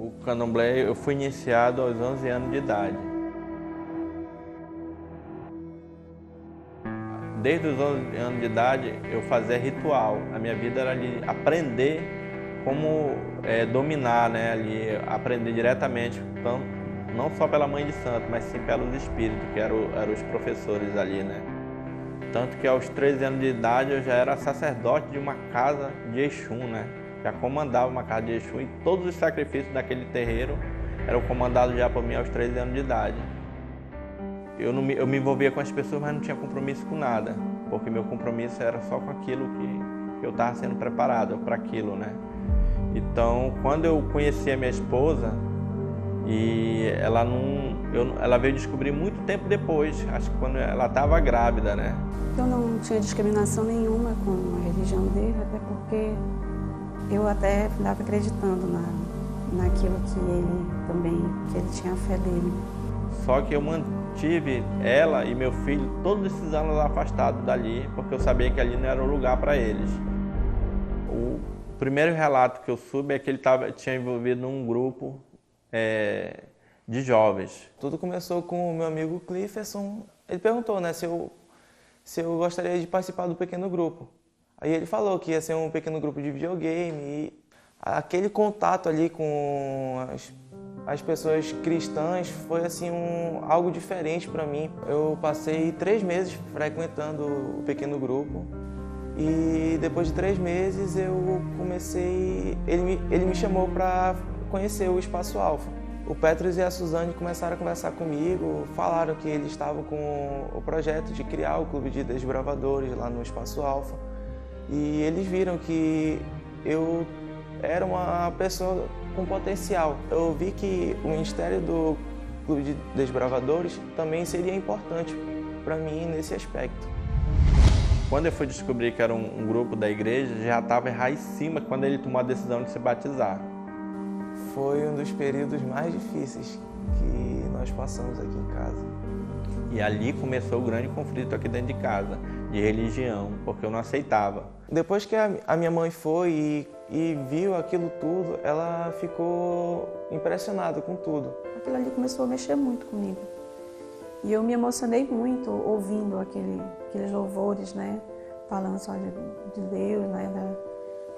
O candomblé eu fui iniciado aos 11 anos de idade. Desde os 11 anos de idade eu fazia ritual. A minha vida era ali aprender como dominar, né? Ali, aprender diretamente, então, não só pela mãe de santo, mas sim pelos espíritos, que eram os professores ali, né? Tanto que aos 13 anos de idade eu já era sacerdote de uma casa de Exum, né? Já comandava uma casa de Exum e todos os sacrifícios daquele terreiro eram comandados já por mim aos 13 anos de idade. Eu me envolvia com as pessoas, mas não tinha compromisso com nada, porque meu compromisso era só com aquilo que eu estava sendo preparado para aquilo, né? Então, quando eu conheci a minha esposa, e ela veio descobrir muito tempo depois, acho que quando ela estava grávida, né? Eu não tinha discriminação nenhuma com a religião dele, até porque eu até estava acreditando naquilo que ele tinha fé dele. Só que eu mantive ela e meu filho todos esses anos afastados dali, porque eu sabia que ali não era o lugar para eles. O primeiro relato que eu soube é que ele tinha envolvido num grupo de jovens. Tudo começou com o meu amigo Clifferson. Ele perguntou, né, se eu gostaria de participar do pequeno grupo. Aí ele falou que ia ser um pequeno grupo de videogame e aquele contato ali com as pessoas cristãs foi assim algo diferente para mim. Eu passei 3 meses frequentando o pequeno grupo e depois de 3 meses eu comecei. Ele me chamou para conhecer o Espaço Alfa. O Petros e a Suzane começaram a conversar comigo, falaram que eles estavam com o projeto de criar o Clube de Desbravadores lá no Espaço Alfa. E eles viram que eu era uma pessoa com potencial. Eu vi que o Ministério do Clube de Desbravadores também seria importante para mim nesse aspecto. Quando eu fui descobrir que era um grupo da igreja, já estava enraizado quando ele tomou a decisão de se batizar. Foi um dos períodos mais difíceis que nós passamos aqui em casa. E ali começou o grande conflito aqui dentro de casa, de religião, porque eu não aceitava. Depois que a minha mãe foi e viu aquilo tudo, ela ficou impressionada com tudo. Aquilo ali começou a mexer muito comigo. E eu me emocionei muito ouvindo aqueles louvores, né? Falando só de Deus, né?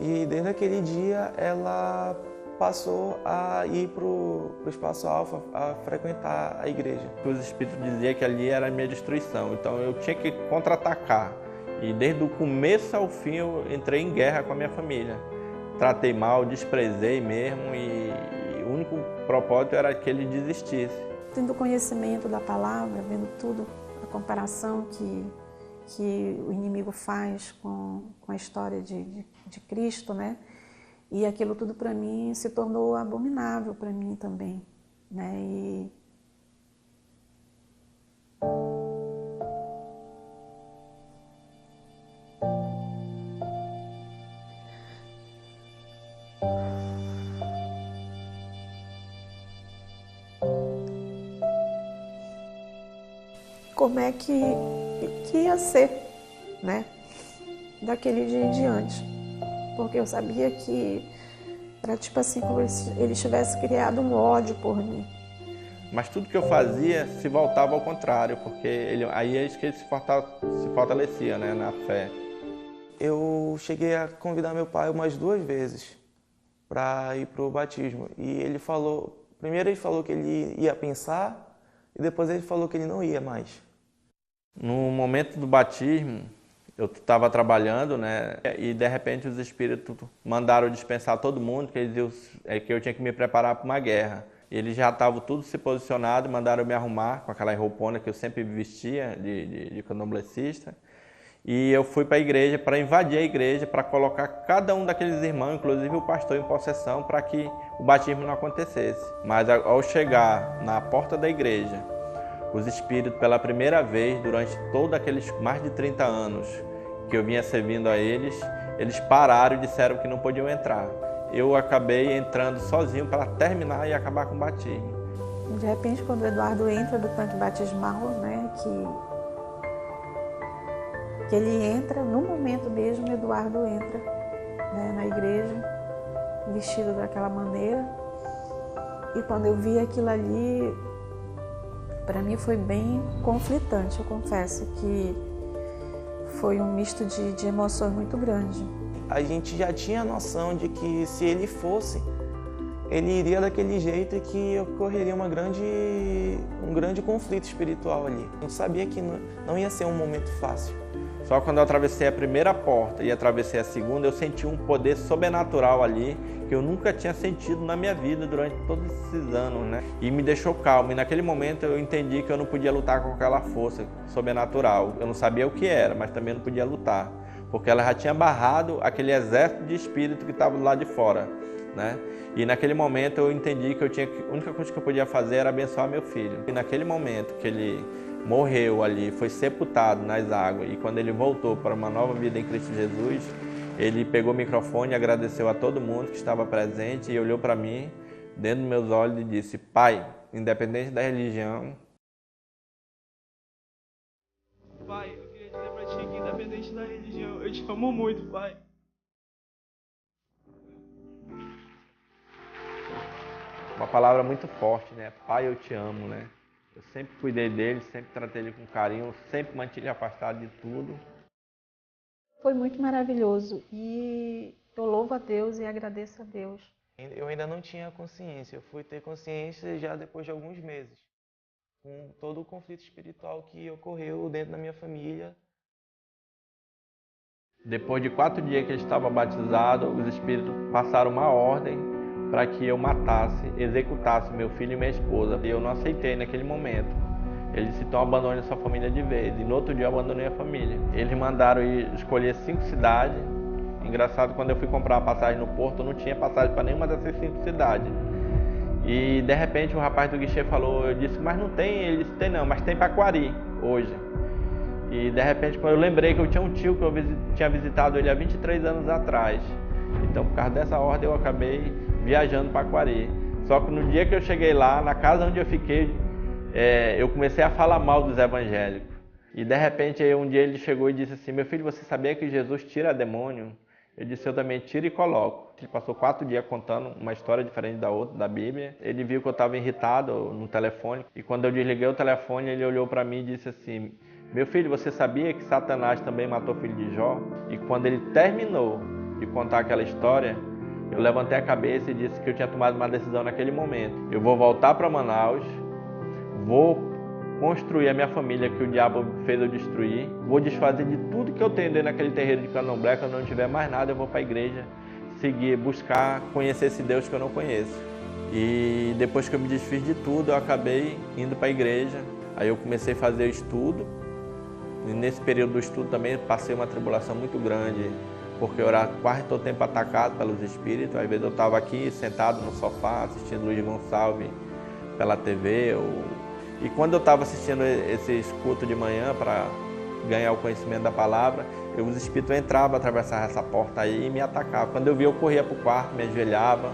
E desde aquele dia ela passou a ir para o Espaço Alfa, a frequentar a igreja. Os espíritos diziam que ali era a minha destruição, então eu tinha que contra-atacar. E desde o começo ao fim eu entrei em guerra com a minha família. Tratei mal, desprezei mesmo e o único propósito era que ele desistisse. Tendo conhecimento da palavra, vendo tudo, a comparação que o inimigo faz com a história de Cristo, né? E aquilo tudo para mim se tornou abominável para mim também, né? Como é que ia ser, né? Daquele dia em diante. Porque eu sabia que era tipo assim, como se ele tivesse criado um ódio por mim. Mas tudo que eu fazia se voltava ao contrário, porque aí é que ele se fortalecia, né, na fé. Eu cheguei a convidar meu pai umas 2 vezes para ir para o batismo. E ele falou, primeiro ele falou que ele ia pensar e depois ele falou que ele não ia mais. No momento do batismo, eu estava trabalhando, né? E de repente os espíritos mandaram dispensar todo mundo, que eles diziam que eu tinha que me preparar para uma guerra. E eles já estavam tudo se posicionado, mandaram me arrumar com aquela roupona que eu sempre vestia de candomblessista. E eu fui para a igreja, para invadir a igreja, para colocar cada um daqueles irmãos, inclusive o pastor, em possessão, para que o batismo não acontecesse. Mas ao chegar na porta da igreja, os espíritos, pela primeira vez, durante todos aqueles mais de 30 anos que eu vinha servindo a eles pararam e disseram que não podiam entrar. Eu acabei entrando sozinho para terminar e acabar com o batismo. De repente, quando o Eduardo entra do tanque batismal, né, que ele entra, no momento mesmo, o Eduardo entra, né, na igreja, vestido daquela maneira. E quando eu vi aquilo ali, para mim foi bem conflitante. Eu confesso que foi um misto de emoções muito grande. A gente já tinha a noção de que se ele fosse, ele iria daquele jeito e que ocorreria um grande conflito espiritual ali. A gente sabia que não ia ser um momento fácil. Só quando eu atravessei a primeira porta e atravessei a segunda, eu senti um poder sobrenatural ali que eu nunca tinha sentido na minha vida durante todos esses anos, né? E me deixou calmo. E naquele momento eu entendi que eu não podia lutar com aquela força sobrenatural. Eu não sabia o que era, mas também não podia lutar, porque ela já tinha barrado aquele exército de espírito que estava do lado de fora, né? E naquele momento eu entendi que a única coisa que eu podia fazer era abençoar meu filho. E naquele momento que ele morreu ali, foi sepultado nas águas, e quando ele voltou para uma nova vida em Cristo Jesus, ele pegou o microfone, agradeceu a todo mundo que estava presente e olhou para mim, dentro dos meus olhos, e disse: Pai, independente da religião... Pai, eu queria dizer para ti que independente da religião, eu te amo muito, Pai. Uma palavra muito forte, né? Pai, eu te amo, né? Eu sempre cuidei dele, sempre tratei ele com carinho, sempre mantive ele afastado de tudo. Foi muito maravilhoso e eu louvo a Deus e agradeço a Deus. Eu ainda não tinha consciência, eu fui ter consciência já depois de alguns meses, com todo o conflito espiritual que ocorreu dentro da minha família. Depois de 4 dias que ele estava batizado, os espíritos passaram uma ordem para que eu matasse, executasse meu filho e minha esposa. E eu não aceitei naquele momento. Ele disse: então abandone sua família de vez. E no outro dia eu abandonei a família. Eles mandaram escolher 5 cidades. Engraçado, quando eu fui comprar a passagem no porto, eu não tinha passagem para nenhuma dessas 5 cidades. E de repente o rapaz do guichê falou, eu disse: mas não tem? Ele disse: tem não, mas tem Paquari hoje. E de repente, quando eu lembrei que eu tinha um tio que eu tinha visitado ele há 23 anos atrás. Então, por causa dessa ordem, eu acabei viajando para Paquari. Só que no dia que eu cheguei lá, na casa onde eu fiquei, eu comecei a falar mal dos evangélicos. E de repente, aí, um dia ele chegou e disse assim: meu filho, você sabia que Jesus tira demônio? Eu disse: eu também tiro e coloco. Ele passou 4 dias contando uma história diferente da outra, da Bíblia. Ele viu que eu estava irritado no telefone. E quando eu desliguei o telefone, ele olhou para mim e disse assim: meu filho, você sabia que Satanás também matou o filho de Jó? E quando ele terminou de contar aquela história, eu levantei a cabeça e disse que eu tinha tomado uma decisão naquele momento. Eu vou voltar para Manaus, vou construir a minha família que o diabo fez eu destruir, vou desfazer de tudo que eu tenho dentro daquele terreiro de Candomblé. Quando não tiver mais nada, eu vou para a igreja, seguir, buscar, conhecer esse Deus que eu não conheço. E depois que eu me desfiz de tudo, eu acabei indo para a igreja. Aí eu comecei a fazer estudo, e nesse período do estudo também passei uma tribulação muito grande, porque eu era quase todo tempo atacado pelos espíritos. Às vezes eu estava aqui sentado no sofá assistindo Luiz Gonçalves pela TV. E quando eu estava assistindo esses cultos de manhã para ganhar o conhecimento da palavra, os espíritos entravam, atravessavam essa porta aí e me atacavam. Quando eu via, eu corria para o quarto, me ajoelhava,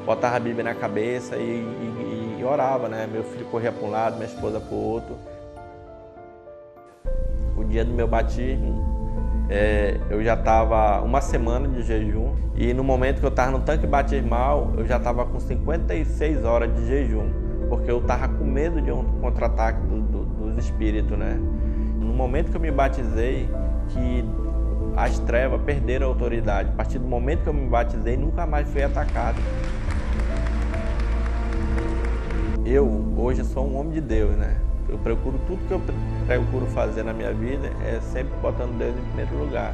botava a Bíblia na cabeça e orava, né? Meu filho corria para um lado, minha esposa para o outro. O dia do meu batismo, eu já estava uma semana de jejum, e no momento que eu estava no tanque batismal, eu já estava com 56 horas de jejum, porque eu estava com medo de um contra-ataque dos espíritos, né? No momento que eu me batizei, que as trevas perderam a autoridade. A partir do momento que eu me batizei, nunca mais fui atacado. Eu, hoje, sou um homem de Deus, né? Eu procuro, tudo que eu procuro fazer na minha vida é sempre botando Deus em primeiro lugar.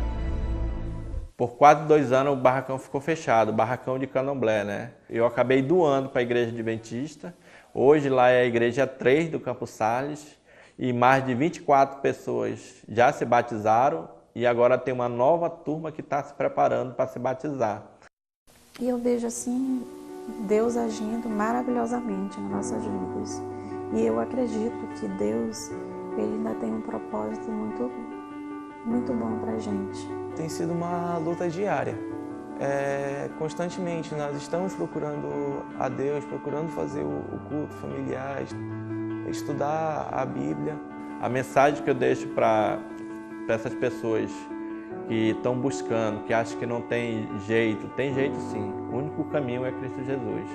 Por quase 2 anos o barracão ficou fechado, o barracão de Candomblé, né? Eu acabei doando para a igreja adventista. Hoje lá é a igreja 3 do Campos Sales, e mais de 24 pessoas já se batizaram, e agora tem uma nova turma que está se preparando para se batizar. E eu vejo assim Deus agindo maravilhosamente nas nossas vidas. E eu acredito que Deus, Ele ainda tem um propósito muito bom para a gente. Tem sido uma luta diária. Constantemente nós estamos procurando a Deus, procurando fazer o culto familiar, estudar a Bíblia. A mensagem que eu deixo para essas pessoas que estão buscando, que acham que não tem jeito sim. O único caminho é Cristo Jesus.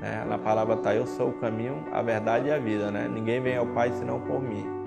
Né? Na palavra está, eu sou o caminho, a verdade e a vida. Né? Ninguém vem ao Pai senão por mim.